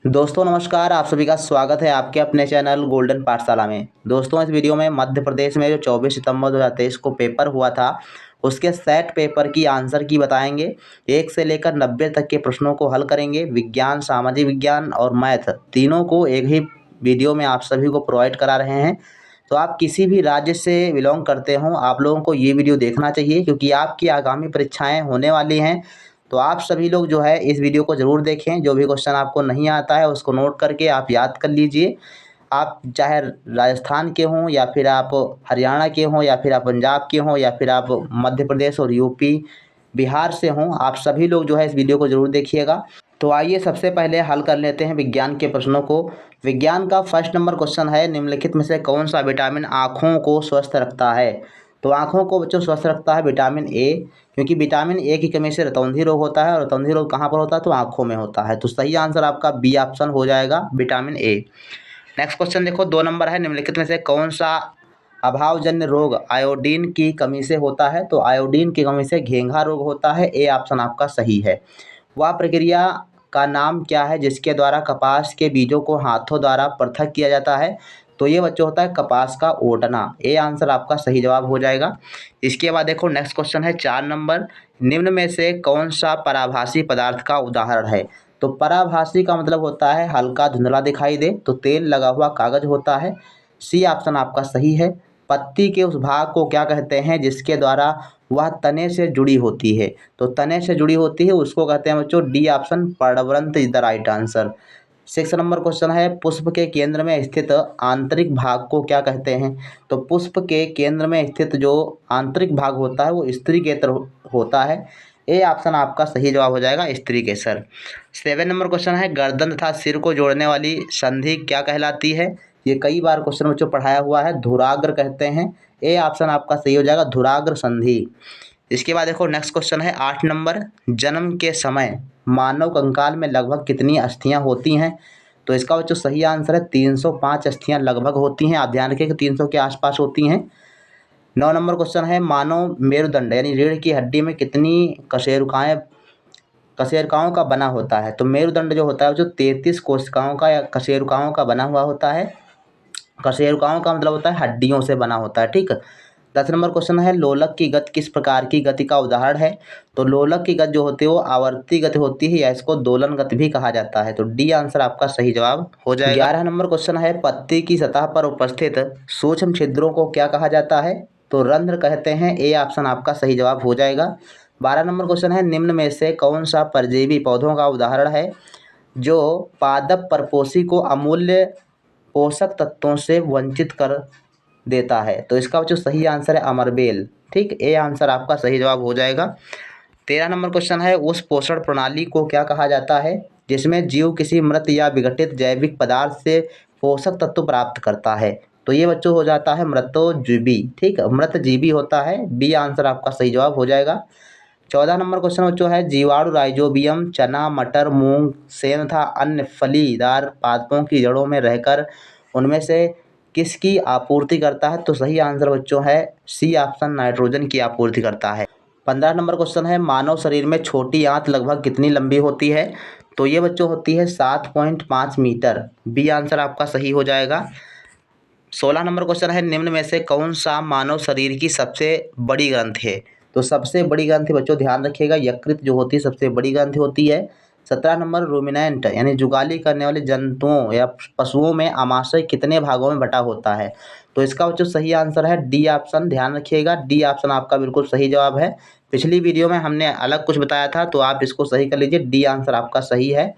दोस्तों नमस्कार, आप सभी का स्वागत है आपके अपने चैनल गोल्डन पाठशाला में। दोस्तों इस वीडियो में मध्य प्रदेश में जो 24 सितंबर 2023 को पेपर हुआ था उसके सेट पेपर की आंसर की बताएंगे। 1 से लेकर 90 तक के प्रश्नों को हल करेंगे। विज्ञान, सामाजिक विज्ञान और मैथ तीनों को एक ही वीडियो में आप सभी को प्रोवाइड करा रहे हैं। तो आप किसी भी राज्य से बिलोंग करते हों, आप लोगों को ये वीडियो देखना चाहिए क्योंकि आपकी आगामी परीक्षाएँ होने वाली हैं। तो आप सभी लोग जो है इस वीडियो को ज़रूर देखें। जो भी क्वेश्चन आपको नहीं आता है उसको नोट करके आप याद कर लीजिए। आप चाहे राजस्थान के हों या फिर आप हरियाणा के हों या फिर आप पंजाब के हों या फिर आप मध्य प्रदेश और यूपी, बिहार से हों, आप सभी लोग जो है इस वीडियो को ज़रूर देखिएगा। तो आइए सबसे पहले हल कर लेते हैं विज्ञान के प्रश्नों को। विज्ञान का फर्स्ट नंबर क्वेश्चन है, निम्नलिखित में से कौन सा विटामिन आँखों को स्वस्थ रखता है। तो आँखों को बच्चों स्वस्थ रखता है विटामिन ए, क्योंकि विटामिन ए की कमी से रतौंधी रोग होता है और रतौंधी रोग कहाँ पर होता है तो आँखों में होता है। तो सही आंसर आपका बी ऑप्शन हो जाएगा, विटामिन ए। नेक्स्ट क्वेश्चन देखो, 2 नंबर है, निम्नलिखित में से कौन सा अभावजन्य रोग आयोडीन की कमी से होता है। तो आयोडीन की कमी से घेंघा रोग होता है, ए ऑप्शन आपका सही है। वह प्रक्रिया का नाम क्या है जिसके द्वारा कपास के बीजों को हाथों द्वारा पृथक किया जाता है। तो ये बच्चों होता है कपास का ओटना, ए आंसर आपका सही जवाब हो जाएगा। इसके बाद देखो नेक्स्ट क्वेश्चन है 4 नंबर, निम्न में से कौन सा पराभासी पदार्थ का उदाहरण है। तो पराभासी का मतलब होता है हल्का धुंधला दिखाई दे, तो तेल लगा हुआ कागज होता है, सी ऑप्शन आपका सही है। पत्ती के उस भाग को क्या कहते हैं जिसके द्वारा वह तने से जुड़ी होती है। तो तने से जुड़ी होती है उसको कहते हैं बच्चों, डी ऑप्शन पर्णवृंत is the right answer. 6 number question है, पुष्प के केंद्र में स्थित आंतरिक भाग को क्या कहते हैं। तो पुष्प के केंद्र में स्थित जो आंतरिक भाग होता है वो स्त्री केसर होता है, ए ऑप्शन आपका सही जवाब हो जाएगा, स्त्री केसर। 7 नंबर क्वेश्चन है, गर्दन तथा सिर को जोड़ने वाली संधि क्या कहलाती है। ये कई बार क्वेश्चन बच्चों पढ़ाया हुआ है, धुराग्र कहते हैं, ए ऑप्शन आपका सही हो जाएगा, धुराग्र संधि। इसके बाद देखो नेक्स्ट क्वेश्चन है 8 नंबर, जन्म के समय मानव कंकाल में लगभग कितनी अस्थियां होती हैं। तो इसका बच्चों सही आंसर है 305 अस्थियां लगभग होती हैं, आप ध्यान रखिए कि 300 के आसपास होती हैं। 9 नंबर क्वेश्चन है, मानव मेरुदंड यानी रीढ़ की हड्डी में कितनी कशेरुकाओं का बना होता है। तो मेरुदंड जो होता है जो 33 कोशिकाओं का या कशेरुकाओं का बना हुआ होता है। कशेरुकाओं का मतलब होता है हड्डियों से बना होता है, ठीक। 10 नंबर क्वेश्चन है, लोलक की गति किस प्रकार की गति का उदाहरण है। तो लोलक की गति जो होती है वो आवर्ती गति होती है या इसको दोलन गति भी कहा जाता है, तो डी आंसर आपका सही जवाब हो जाएगा। 11 नंबर क्वेश्चन है, पत्ती की सतह पर उपस्थित सूक्ष्म छिद्रों को क्या कहा जाता है। तो रंध्र कहते हैं, ए ऑप्शन आपका सही जवाब हो जाएगा। 12 नंबर क्वेश्चन है, निम्न में से कौन सा परजीवी पौधों का उदाहरण है जो पादप परपोषी को अमूल्य पोषक तत्वों से वंचित कर देता है। तो इसका जो सही आंसर है अमरबेल, ठीक, ए आंसर आपका सही जवाब हो जाएगा। 13 नंबर क्वेश्चन है, उस पोषण प्रणाली को क्या कहा जाता है जिसमें जीव किसी मृत या विघटित जैविक पदार्थ से पोषक तत्व प्राप्त करता है। तो ये बच्चों हो जाता है मृतोजीवी, ठीक, मृतजीवी होता है, बी आंसर आपका सही जवाब हो जाएगा। 14 नंबर क्वेश्चन बच्चों है, जीवाणु राइजोबियम चना, मटर, मूंग, सेम तथा अन्य फलीदार पादपों की जड़ों में रहकर उनमें से किसकी आपूर्ति करता है। तो सही आंसर बच्चों है सी ऑप्शन, नाइट्रोजन की आपूर्ति करता है। 15 नंबर क्वेश्चन है, मानव शरीर में छोटी आंत लगभग कितनी लंबी होती है। तो ये बच्चों होती है 7.5 मीटर, बी आंसर आपका सही हो जाएगा। 16 नंबर क्वेश्चन है, निम्न में से कौन सा मानव शरीर की सबसे बड़ी ग्रंथि है। तो सबसे बड़ी ग्रंथि बच्चों ध्यान रखिएगा यकृत जो होती है सबसे बड़ी ग्रंथि होती है। 17 नंबर, रूमिनेंट यानी जुगाली करने वाले जंतुओं या पशुओं में आमाशय कितने भागों में बटा होता है। तो इसका बच्चों सही आंसर है डी ऑप्शन, ध्यान रखिएगा, डी ऑप्शन आपका बिल्कुल सही जवाब है। पिछली वीडियो में हमने अलग कुछ बताया था तो आप इसको सही कर लीजिए, डी आंसर आपका सही है।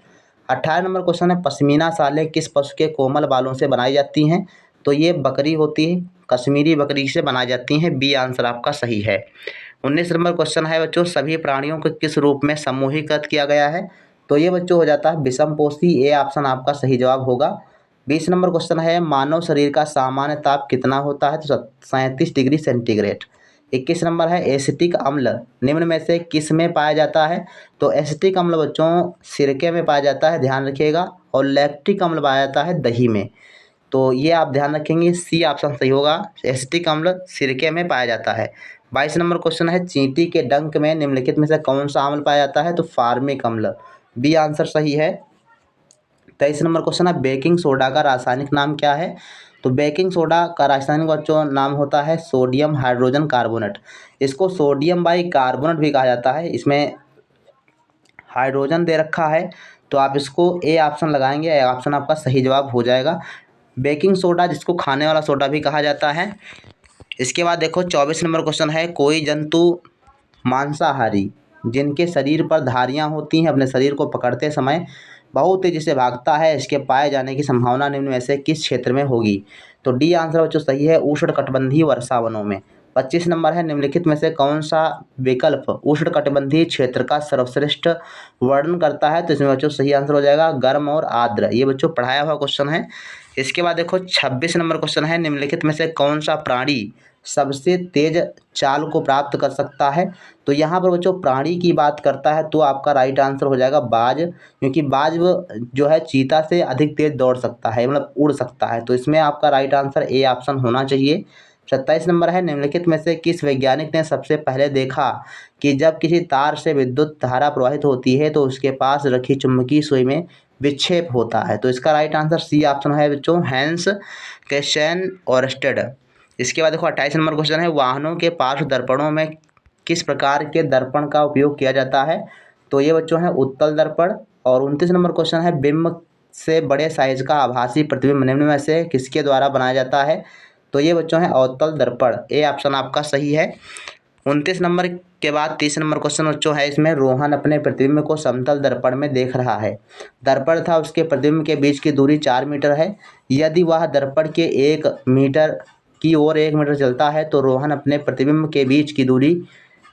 18 नंबर क्वेश्चन है, पश्मीना शालें किस पशु के कोमल बालों से बनाई जाती हैं। तो ये बकरी होती है, कश्मीरी बकरी से बनाई जाती हैं, बी आंसर आपका सही है। 19 नंबर क्वेश्चन है बच्चों, सभी प्राणियों को किस रूप में समूहीकृत किया गया है। तो ये बच्चों हो जाता है विषमपोषी, ए ऑप्शन आपका सही जवाब होगा। 20 नंबर क्वेश्चन है, मानव शरीर का सामान्य ताप कितना होता है। तो 37 डिग्री सेंटीग्रेड। 21 नंबर है, एसिटिक अम्ल निम्न में से किस में पाया जाता है। तो एसिटिक अम्ल बच्चों सिरके में पाया जाता है, ध्यान रखिएगा, और लैक्टिक अम्ल पाया जाता है दही में। तो ये आप ध्यान रखेंगे, सी ऑप्शन सही होगा, एसिटिक अम्ल सिरके में पाया जाता है। 22 नंबर क्वेश्चन है, चींटी के डंक में निम्नलिखित में से कौन सा अम्ल पाया जाता है। तो फार्मिक अम्ल, बी आंसर सही है। 23 नंबर क्वेश्चन है बेकिंग सोडा का रासायनिक नाम क्या है। तो बेकिंग सोडा का रासायनिक बच्चों नाम होता है सोडियम हाइड्रोजन कार्बोनेट। इसको सोडियम बाई कार्बोनेट भी कहा जाता है। इसमें हाइड्रोजन दे रखा है, तो आप इसको ए ऑप्शन लगाएंगे, ए ऑप्शन आपका सही जवाब हो जाएगा। बेकिंग सोडा जिसको खाने वाला सोडा भी कहा जाता है। इसके बाद देखो 24 नंबर क्वेश्चन है कोई जंतु मांसाहारी जिनके शरीर पर धारियां होती हैं अपने शरीर को पकड़ते समय बहुत तेजी से भागता है, इसके पाए जाने की संभावना निम्न में से किस क्षेत्र में होगी। तो डी आंसर बच्चों सही है उष्णकटिबंधीय वर्षावनों में। 25 नंबर है निम्नलिखित में से कौन सा विकल्प उष्णकटिबंधीय क्षेत्र का सर्वश्रेष्ठ वर्णन करता है। तो इसमें बच्चों सही आंसर हो जाएगा गर्म और आर्द्र। ये बच्चों पढ़ाया हुआ क्वेश्चन है। इसके बाद देखो 26 नंबर क्वेश्चन है निम्नलिखित में से कौन सा प्राणी सबसे तेज चाल को प्राप्त कर सकता है। तो यहाँ पर बच्चों प्राणी की बात करता है तो आपका राइट आंसर हो जाएगा बाज, क्योंकि बाज जो है चीता से अधिक तेज दौड़ सकता है, मतलब उड़ सकता है। तो इसमें आपका राइट आंसर ए ऑप्शन होना चाहिए। 27 नंबर है निम्नलिखित में से किस वैज्ञानिक ने सबसे पहले देखा कि जब किसी तार से विद्युत धारा प्रवाहित होती है तो उसके पास रखी चुंबकीय सुई में विक्षेप होता है। तो इसका राइट आंसर सी ऑप्शन है बच्चों हैंस क्रिश्चियन ओरस्टेड। इसके बाद देखो 28 नंबर क्वेश्चन है वाहनों के पार्श्व दर्पणों में किस प्रकार के दर्पण का उपयोग किया जाता है। तो ये बच्चों है उत्तल दर्पण। और 29 नंबर क्वेश्चन है बिंब से बड़े साइज का आभासी प्रतिबिंब निम्न में से किसके द्वारा बनाया जाता है। तो ये बच्चों है अवतल दर्पण, ए ऑप्शन आपका सही है। 29 नंबर के बाद 30 नंबर क्वेश्चन बच्चों है इसमें रोहन अपने प्रतिबिंब को समतल दर्पण में देख रहा है। दर्पण था उसके प्रतिबिंब के बीच की दूरी 4 मीटर है। यदि वह दर्पण के 1 मीटर की ओर 1 मीटर चलता है तो रोहन अपने प्रतिबिंब के बीच की दूरी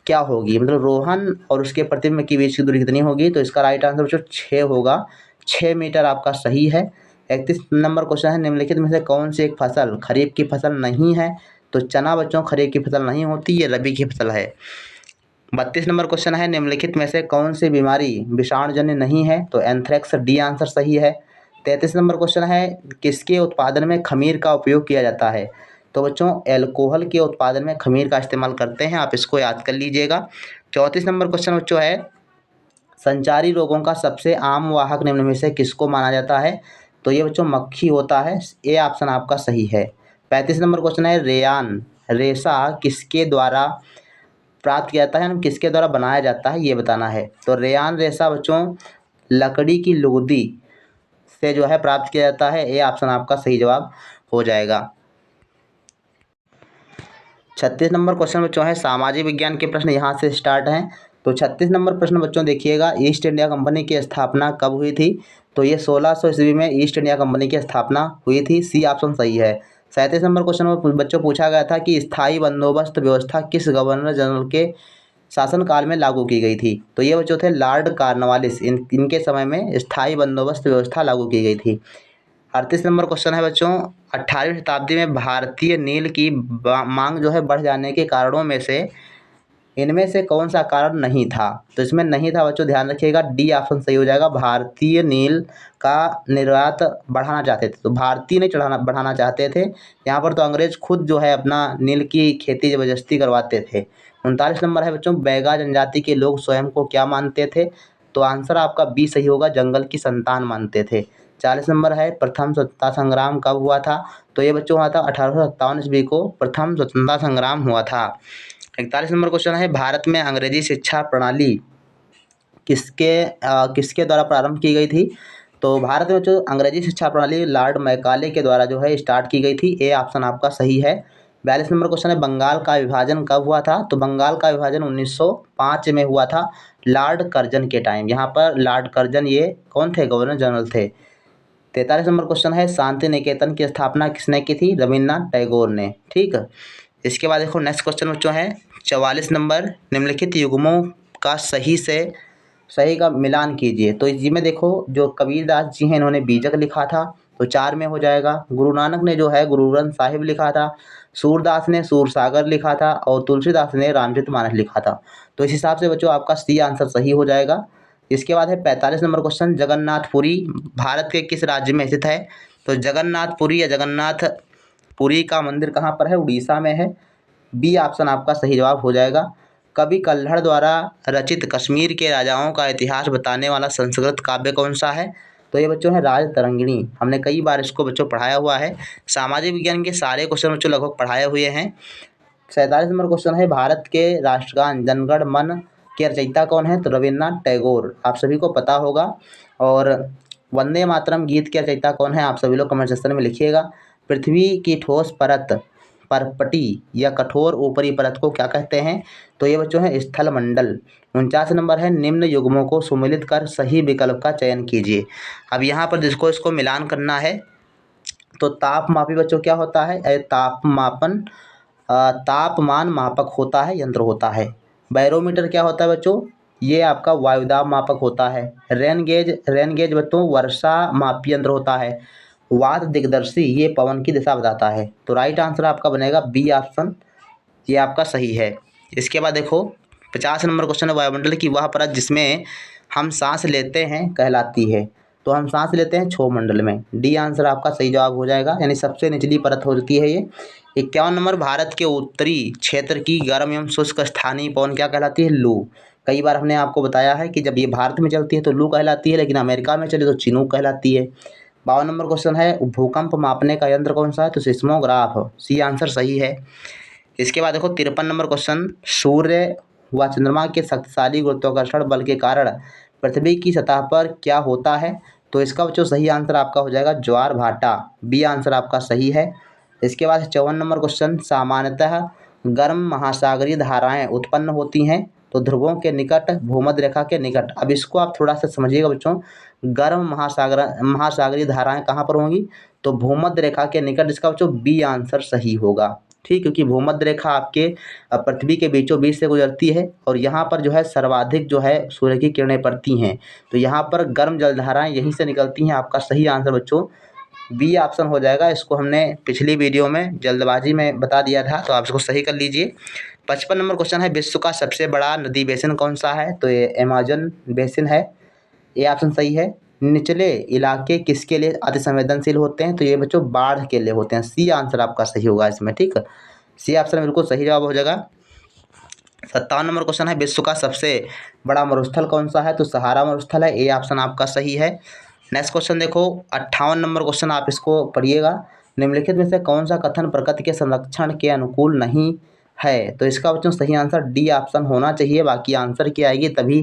क्या होगी, मतलब रोहन और उसके प्रतिबिंब के बीच की दूरी कितनी होगी। तो इसका राइट आंसर बच्चों 6 होगा, 6 मीटर आपका सही है। 31 नंबर क्वेश्चन है निम्नलिखित में से कौन सी एक फसल खरीफ की फसल नहीं है। तो चना बच्चों खरीफ की फसल नहीं होती, ये रबी की फसल है। 32 नंबर क्वेश्चन है निम्नलिखित में से कौन सी बीमारी विषाणुजन्य नहीं है। तो एंथ्रेक्स, डी आंसर सही है। 33 नंबर क्वेश्चन है किसके उत्पादन में खमीर का उपयोग किया जाता है। तो बच्चों एल्कोहल के उत्पादन में खमीर का इस्तेमाल करते हैं, आप इसको याद कर लीजिएगा। 34 नंबर क्वेश्चन बच्चों है संचारी रोगों का सबसे आम वाहक निम्न में से किसको माना जाता है। तो ये बच्चों मक्खी होता है, ए ऑप्शन आपका सही है। 35 नंबर क्वेश्चन है रेयान रेशा किसके द्वारा प्राप्त किया जाता है, यानी किसके द्वारा बनाया जाता है ये बताना है। तो रेयान रेशा बच्चों लकड़ी की लुगदी से जो है प्राप्त किया जाता है, ए ऑप्शन आपका सही जवाब हो जाएगा। 36 नंबर क्वेश्चन बच्चों है सामाजिक विज्ञान के प्रश्न यहाँ से स्टार्ट हैं। तो 36 नंबर प्रश्न बच्चों देखिएगा ईस्ट इंडिया कंपनी की स्थापना कब हुई थी। तो ये 1600 ईस्वी में ईस्ट इंडिया कंपनी की स्थापना हुई थी, सी ऑप्शन सही है। 37 नंबर क्वेश्चन में बच्चों पूछा गया था कि स्थायी बंदोबस्त व्यवस्था किस गवर्नर जनरल के शासनकाल में लागू की गई थी। तो ये बच्चों थे लॉर्ड कॉर्नवालिस, इनके समय में स्थायी बंदोबस्त व्यवस्था लागू की गई थी। 38 नंबर क्वेश्चन है बच्चों 18वीं शताब्दी में भारतीय नील की मांग जो है बढ़ जाने के कारणों में से इनमें से कौन सा कारण नहीं था। तो इसमें नहीं था बच्चों ध्यान रखिएगा, डी ऑप्शन सही हो जाएगा। भारतीय नील का निर्यात बढ़ाना चाहते थे, तो भारतीय नहीं बढ़ाना चाहते थे। यहाँ पर तो अंग्रेज खुद जो है अपना नील की खेती ज़बरदस्ती करवाते थे। 39 नंबर है बच्चों बैगा जनजाति के लोग स्वयं को क्या मानते थे। तो आंसर आपका बी सही होगा, जंगल की संतान मानते थे। 40 नंबर है प्रथम स्वतंत्रता संग्राम कब हुआ था। तो ये बच्चों हुआ था 1857 ईस्वी को प्रथम स्वतंत्रता संग्राम हुआ था। 41 नंबर क्वेश्चन है भारत में अंग्रेजी शिक्षा प्रणाली किसके द्वारा प्रारंभ की गई थी। तो भारत में जो अंग्रेजी शिक्षा प्रणाली लॉर्ड मैकाले के द्वारा जो है स्टार्ट की गई थी, ए ऑप्शन आपका सही है। 42 नंबर क्वेश्चन है बंगाल का विभाजन कब हुआ था। तो बंगाल का विभाजन 1905 में हुआ था लॉर्ड कर्जन के टाइम। यहाँ पर लॉर्ड कर्जन ये कौन थे, गवर्नर जनरल थे। 43 नंबर क्वेश्चन है शांति निकेतन की स्थापना किसने की थी, रविन्द्रनाथ टैगोर ने। ठीक है, इसके बाद देखो नेक्स्ट क्वेश्चन बच्चों है 44 नंबर निम्नलिखित युग्मों का सही का मिलान कीजिए। तो इसमें देखो जो कबीरदास जी हैं इन्होंने बीजक लिखा था, तो 4 में हो जाएगा। गुरु नानक ने जो है गुरु ग्रंथ साहिब लिखा था, सूरदास ने सूरसागर लिखा था और तुलसीदास ने रामचरितमानस लिखा था। तो इस हिसाब से बच्चों आपका सी आंसर सही हो जाएगा। इसके बाद है 45 नंबर क्वेश्चन जगन्नाथपुरी भारत के किस राज्य में स्थित है। तो जगन्नाथपुरी या जगन्नाथपुरी का मंदिर कहाँ पर है, उड़ीसा में है। बी ऑप्शन आपका सही जवाब हो जाएगा। कवि कल्हड़ द्वारा रचित कश्मीर के राजाओं का इतिहास बताने वाला संस्कृत काव्य कौन सा है। तो ये बच्चों है राजतरंगिणी। हमने कई बार इसको बच्चों पढ़ाया हुआ है। सामाजिक विज्ञान के सारे क्वेश्चन बच्चों लगभग पढ़ाए हुए हैं। 47 नंबर क्वेश्चन है भारत के राष्ट्रगान जनगण मन के रचयिता कौन है? तो रविन्द्रनाथ टैगोर, आप सभी को पता होगा। और वंदे मातरम गीत के रचयिता कौन है? आप सभी लोग कमेंट सेक्शन में लिखिएगा। पृथ्वी की ठोस परत, परपटी या कठोर ऊपरी परत को क्या कहते हैं? तो ये बच्चों है स्थल मंडल। 49 नंबर है निम्न युग्मों को सुमेलित कर सही विकल्प का चयन कीजिए। अब यहाँ पर जिसको इसको मिलान करना है, तो तापमापी बच्चों क्या होता है? तापमापन तापमान मापक होता है, यंत्र होता है। बैरोमीटर क्या होता है बच्चों? ये आपका वायुदाब मापक होता है। रेन गेज बच्चों वर्षा मापी यंत्र होता है। वात दिग्दर्शी ये पवन की दिशा बताता है। तो राइट आंसर आपका बनेगा बी ऑप्शन, ये आपका सही है। इसके बाद देखो 50 नंबर क्वेश्चन है वायुमंडल की वह परत जिसमें हम सांस लेते हैं कहलाती है। तो हम सांस लेते हैं क्षोभमंडल में। डी आंसर आपका सही जवाब हो जाएगा, यानी सबसे निचली परत होती है ये। 51 नंबर भारत के उत्तरी क्षेत्र की गर्म एवं शुष्क स्थानीय पवन क्या कहलाती है? लू। कई बार हमने आपको बताया है कि जब ये भारत में चलती है तो लू कहलाती है, लेकिन अमेरिका में चले तो चिनूक कहलाती है। 52 नंबर क्वेश्चन है भूकंप मापने का यंत्र कौन सा है? तो सिस्मोग्राफ, सी आंसर सही है। इसके बाद देखो 53 नंबर क्वेश्चन सूर्य व चंद्रमा के शक्तिशाली गुरुत्वाकर्षण बल के कारण पृथ्वी की सतह पर क्या होता है? तो इसका जो सही आंसर आपका हो जाएगा ज्वार भाटा, बी आंसर आपका सही है। इसके बाद 54 नंबर क्वेश्चन सामान्यतः गर्म महासागरीय धाराएं उत्पन्न होती हैं तो ध्रुवों के निकट, भूमध्य रेखा के निकट। अब इसको आप थोड़ा सा समझिएगा बच्चों, गर्म महासागरीय धाराएं कहाँ पर होंगी? तो भूमध्य रेखा के निकट। इसका बच्चों बी आंसर सही होगा, ठीक, क्योंकि भूमध्य रेखा आपके पृथ्वी के बीचों बीच से गुजरती है और यहाँ पर जो है सर्वाधिक जो है सूर्य की किरणें पड़ती हैं, तो यहाँ पर गर्म जलधाराएं यहीं से निकलती हैं। आपका सही आंसर बच्चों बी ऑप्शन हो जाएगा। इसको हमने पिछली वीडियो में जल्दबाजी में बता दिया था, तो आप इसको सही कर लीजिए। 55 नंबर क्वेश्चन है विश्व का सबसे बड़ा नदी बेसिन कौन सा है? तो ये अमेजन बेसिन है, ये ऑप्शन सही है। निचले इलाके किसके लिए अति संवेदनशील होते हैं? तो ये बच्चों बाढ़ के लिए होते हैं, सी आंसर आपका सही होगा इसमें, ठीक है, सी ऑप्शन बिल्कुल सही जवाब हो जाएगा। 57 नंबर क्वेश्चन है विश्व का सबसे बड़ा मरुस्थल कौन सा है? तो सहारा मरुस्थल है, ए ऑप्शन आपका सही है। नेक्स्ट क्वेश्चन देखो 58 नंबर क्वेश्चन, आप इसको पढ़िएगा। निम्नलिखित में से कौन सा कथन प्रकृति के संरक्षण के अनुकूल नहीं है? तो इसका बच्चों सही आंसर डी ऑप्शन होना चाहिए, बाकी आंसर की आएगी तभी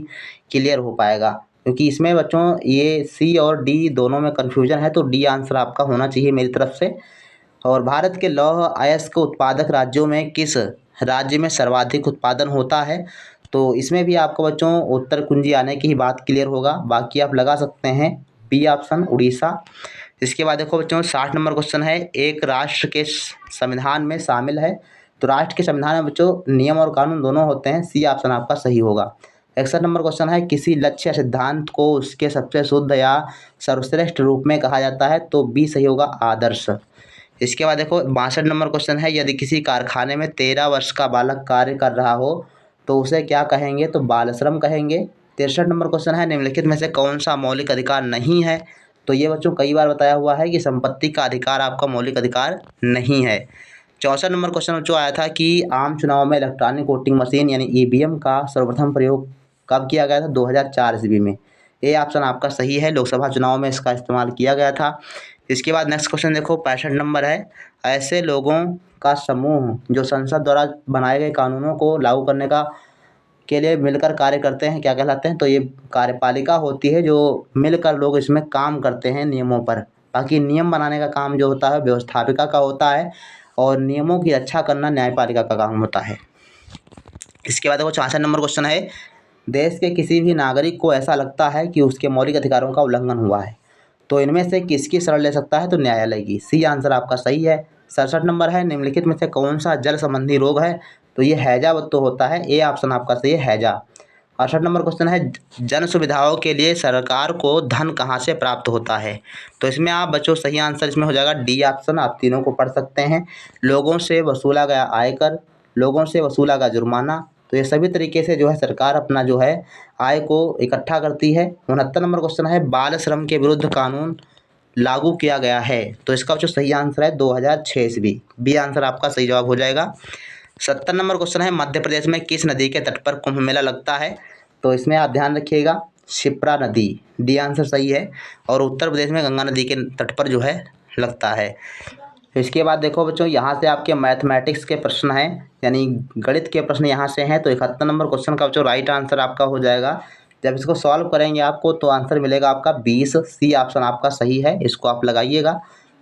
क्लियर हो पाएगा, क्योंकि इसमें बच्चों ये सी और डी दोनों में कन्फ्यूजन है, तो डी आंसर आपका होना चाहिए मेरी तरफ से। और भारत के लौह अयस्क उत्पादक राज्यों में किस राज्य में सर्वाधिक उत्पादन होता है? तो इसमें भी आपको बच्चों उत्तर कुंजी आने की ही बात क्लियर होगा, बाकी आप लगा सकते हैं बी ऑप्शन उड़ीसा। इसके बाद देखो बच्चों 60 नंबर क्वेश्चन है एक राष्ट्र के संविधान में शामिल है। तो राष्ट्र के संविधान में बच्चों नियम और कानून दोनों होते हैं, सी ऑप्शन आपका सही होगा। 61 नंबर क्वेश्चन है किसी लक्ष्य सिद्धांत को उसके सबसे शुद्ध या सर्वश्रेष्ठ रूप में कहा जाता है? तो बी सही होगा आदर्श। इसके बाद देखो 62 नंबर क्वेश्चन है यदि किसी कारखाने में 13 वर्ष का बालक कार्य कर रहा हो तो उसे क्या कहेंगे? तो बाल श्रम कहेंगे। 63 नंबर क्वेश्चन है निम्नलिखित में से कौन सा मौलिक अधिकार नहीं है? तो ये बच्चों कई बार बताया हुआ है कि संपत्ति का अधिकार आपका मौलिक अधिकार नहीं है। 64 नंबर क्वेश्चन जो आया था कि आम चुनाव में इलेक्ट्रॉनिक वोटिंग मशीन यानी ईवीएम का सर्वप्रथम प्रयोग कब किया गया था? 2004 ईस्वी में, ए ऑप्शन आपका सही है। लोकसभा चुनाव में इसका इस्तेमाल किया गया था। इसके बाद नेक्स्ट क्वेश्चन देखो 65 नंबर है ऐसे लोगों का समूह जो संसद द्वारा बनाए गए कानूनों को लागू करने के लिए मिलकर कार्य करते हैं क्या कहलाते हैं? तो ये कार्यपालिका होती है, जो मिलकर लोग इसमें काम करते हैं नियमों पर। बाकी नियम बनाने का काम जो होता है व्यवस्थापिका का होता है और नियमों की रक्षा करना न्यायपालिका का काम होता है। इसके बाद देखो 64 नंबर क्वेश्चन है देश के किसी भी नागरिक को ऐसा लगता है कि उसके मौलिक अधिकारों का उल्लंघन हुआ है तो इनमें से किसकी शरण ले सकता है? तो न्यायालय की, सी आंसर आपका सही है। 67 नंबर है निम्नलिखित में से कौन सा जल संबंधी रोग है? तो ये हैजा तो होता है, ए ऑप्शन आपका सही है हैजा। 68 नंबर क्वेश्चन है जन सुविधाओं के लिए सरकार को धन कहाँ से प्राप्त होता है? तो इसमें आप बच्चों सही आंसर इसमें हो जाएगा डी ऑप्शन, आप तीनों को पढ़ सकते हैं। लोगों से वसूला गया आयकर, लोगों से वसूला गया जुर्माना, तो ये सभी तरीके से जो है सरकार अपना जो है आय को इकट्ठा करती है। 69 नंबर क्वेश्चन है बाल श्रम के विरुद्ध कानून लागू किया गया है? तो इसका जो सही आंसर है 2006 ईस्वी, बी आंसर आपका सही जवाब हो जाएगा। 70 नंबर क्वेश्चन है मध्य प्रदेश में किस नदी के तट पर कुंभ मेला लगता है? तो इसमें आप ध्यान रखिएगा शिप्रा नदी, डी आंसर सही है। और उत्तर प्रदेश में गंगा नदी के तट पर जो है लगता है। इसके बाद देखो बच्चों, यहाँ से आपके मैथमेटिक्स के प्रश्न हैं, यानी गणित के प्रश्न यहाँ से हैं। तो 71 नंबर क्वेश्चन का जो राइट आंसर आपका हो जाएगा, जब इसको सॉल्व करेंगे आपको तो आंसर मिलेगा आपका 20, सी ऑप्शन आपका सही है, इसको आप लगाइएगा।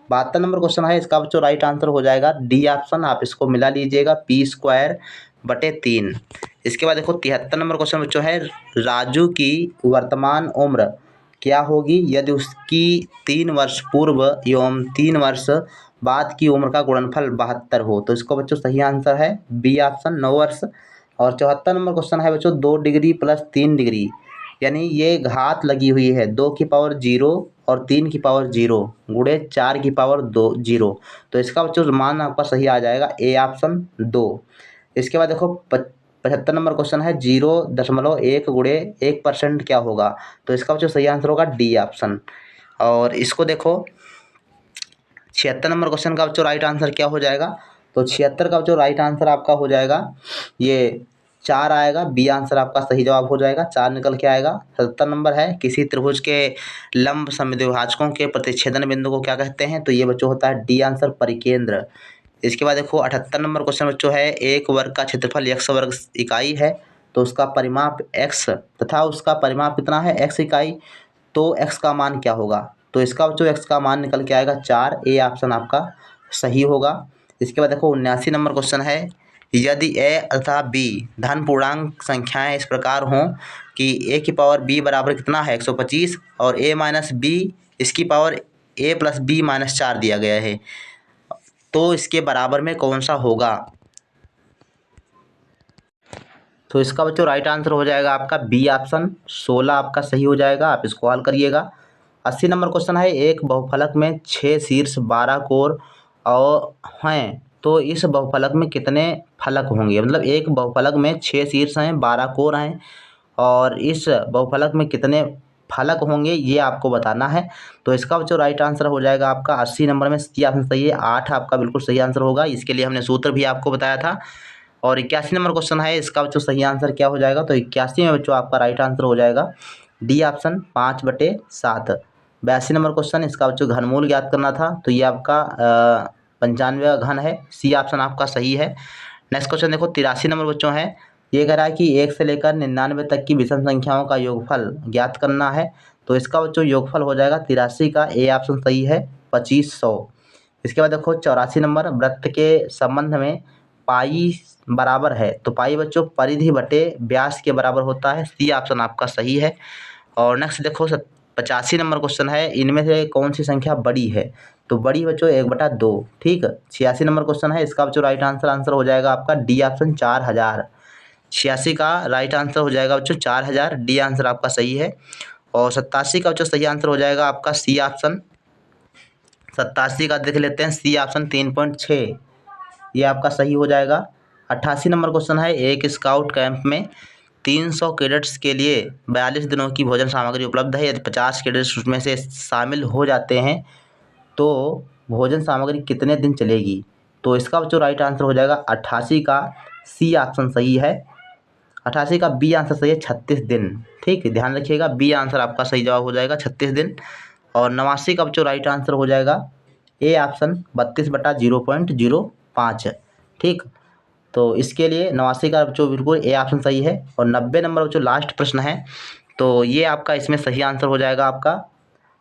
72 नंबर क्वेश्चन है, इसका जो राइट आंसर हो जाएगा डी ऑप्शन, आप इसको मिला लीजिएगा, p²/3। इसके बाद देखो 73 नंबर क्वेश्चन बच्चों है, राजू की वर्तमान उम्र क्या होगी यदि उसकी 3 वर्ष पूर्व एवं 3 वर्ष बाद की उम्र का गुणनफल 72 हो। तो इसको बच्चों सही आंसर है बी ऑप्शन, 9 वर्ष। और 74 नंबर क्वेश्चन है बच्चों, 2 डिग्री प्लस 3 डिग्री, यानी ये घात लगी हुई है 2 की पावर 0 और 3 की पावर 0 गुणे 4 की पावर 0। तो इसका बच्चों मान आपका सही आ जाएगा ए ऑप्शन 2। इसके बाद देखो 75 नंबर क्वेश्चन है, 0.1 गुणे 1% क्या होगा। तो इसका बच्चों सही आंसर होगा डी ऑप्शन। और इसको देखो 76 नंबर क्वेश्चन का बच्चों राइट आंसर क्या हो जाएगा। तो 76 का जो राइट आंसर आपका हो जाएगा ये 4 आएगा, बी आंसर आपका सही जवाब हो जाएगा, 4 निकल के आएगा। 77 नंबर है, किसी त्रिभुज के लंब समद्विभाजकों के प्रतिच्छेदन बिंदु को क्या कहते हैं। तो ये बच्चों होता है डी आंसर, परिकेंद्र। इसके बाद देखो 78 नंबर क्वेश्चन बच्चों है, एक वर्ग का क्षेत्रफल x वर्ग इकाई है, तो उसका परिमाप x तथा उसका परिमाप कितना है x इकाई, तो x का मान क्या होगा। तो इसका बच्चों x का मान निकल के आएगा 4, ए ऑप्शन आपका सही होगा। इसके बाद देखो 79 नंबर क्वेश्चन है, यदि a तथा b धन पूर्णांक संख्याएं इस प्रकार हों कि a की पावर b बराबर कितना है 125 और a माइनस b इसकी power a plus b minus 4 दिया गया है, तो इसके बराबर में कौन सा होगा। तो इसका बच्चों राइट आंसर हो जाएगा आपका बी ऑप्शन, 16 आपका सही हो जाएगा, आप इसको हल करिएगा। 80 नंबर क्वेश्चन है, एक बहुफलक में 6 शीर्ष 12 कोर और हैं, तो इस बहुफलक में कितने फलक होंगे। मतलब एक बहुफलक में 6 शीर्ष हैं 12 कोर हैं और इस बहुफलक में कितने फलक होंगे ये आपको बताना है। तो इसका जो राइट आंसर हो जाएगा आपका 80 नंबर में सी ऑप्शन सही है, 8 आपका बिल्कुल सही आंसर होगा। इसके लिए हमने सूत्र भी आपको बताया था। और 81 नंबर क्वेश्चन है, इसका जो सही आंसर क्या हो जाएगा। तो 81 में बच्चों आपका राइट आंसर हो जाएगा डी ऑप्शन, 5/7। 82 नंबर क्वेश्चन, इसका बच्चों घनमूल ज्ञात करना था, तो ये आपका 95 घन है, सी ऑप्शन आपका सही है। नेक्स्ट क्वेश्चन देखो 83 नंबर बच्चों है, ये कह रहा है कि 1 से लेकर 99 तक की विषम संख्याओं का योगफल ज्ञात करना है। तो इसका बच्चों योगफल हो जाएगा 83 का, ए ऑप्शन सही है, 2500। इसके बाद देखो 84 नंबर, वृत्त के संबंध में पाई बराबर है, तो पाई बच्चों परिधि बटे व्यास के बराबर होता है, सी ऑप्शन आपका सही है। और नेक्स्ट देखो 85 नंबर क्वेश्चन है, इनमें से कौन सी संख्या बड़ी है। तो बड़ी बच्चों 1/2, ठीक। 86 नंबर क्वेश्चन है, इसका बच्चों राइट आंसर हो जाएगा आपका डी ऑप्शन, 4000। 86 का राइट आंसर हो जाएगा बच्चों 4000, डी आंसर आपका सही है। और 87 का बच्चों सही आंसर हो जाएगा आपका सी ऑप्शन, 87 का देख लेते हैं, सी ऑप्शन 3.6, ये आपका सही हो जाएगा। 88 नंबर क्वेश्चन है, एक स्काउट कैंप में 300 कैडेट्स के लिए 42 दिनों की भोजन सामग्री उपलब्ध है, यदि 50 कैडेट्स उसमें से शामिल हो जाते हैं तो भोजन सामग्री कितने दिन चलेगी। तो इसका बच्चों राइट आंसर हो जाएगा 88 का, सी ऑप्शन सही है। 88 का बी आंसर सही है, 36 दिन, ठीक, ध्यान रखिएगा, बी आंसर आपका सही जवाब हो जाएगा 36 दिन। और 89 का बच्चों राइट आंसर हो जाएगा ए ऑप्शन, 32/0.05, ठीक। तो इसके लिए 89 का बच्चों बिल्कुल ए ऑप्शन सही है। और 90 नंबर बच्चों लास्ट प्रश्न है, तो ये आपका इसमें सही आंसर हो जाएगा आपका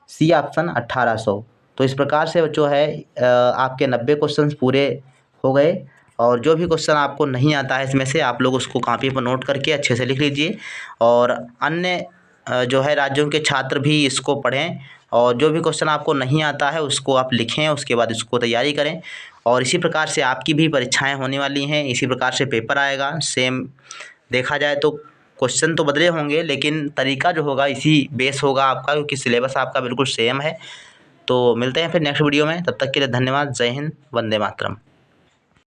सी ऑप्शन, 1800। तो इस प्रकार से बच्चों है आपके 90 क्वेश्चन पूरे हो गए। और जो भी क्वेश्चन आपको नहीं आता है इसमें से, आप लोग उसको कॉपी पर नोट करके अच्छे से लिख लीजिए। और अन्य जो है राज्यों के छात्र भी इसको पढ़ें, और जो भी क्वेश्चन आपको नहीं आता है उसको आप लिखें, उसके बाद इसको तैयारी करें। और इसी प्रकार से आपकी भी परीक्षाएं होने वाली हैं, इसी प्रकार से पेपर आएगा सेम। देखा जाए तो क्वेश्चन तो बदले होंगे लेकिन तरीका जो होगा इसी बेस होगा आपका, क्योंकि सिलेबस आपका बिल्कुल सेम है। तो मिलते हैं फिर नेक्स्ट वीडियो में, तब तक के लिए धन्यवाद। जय हिंद, वंदे मातरम।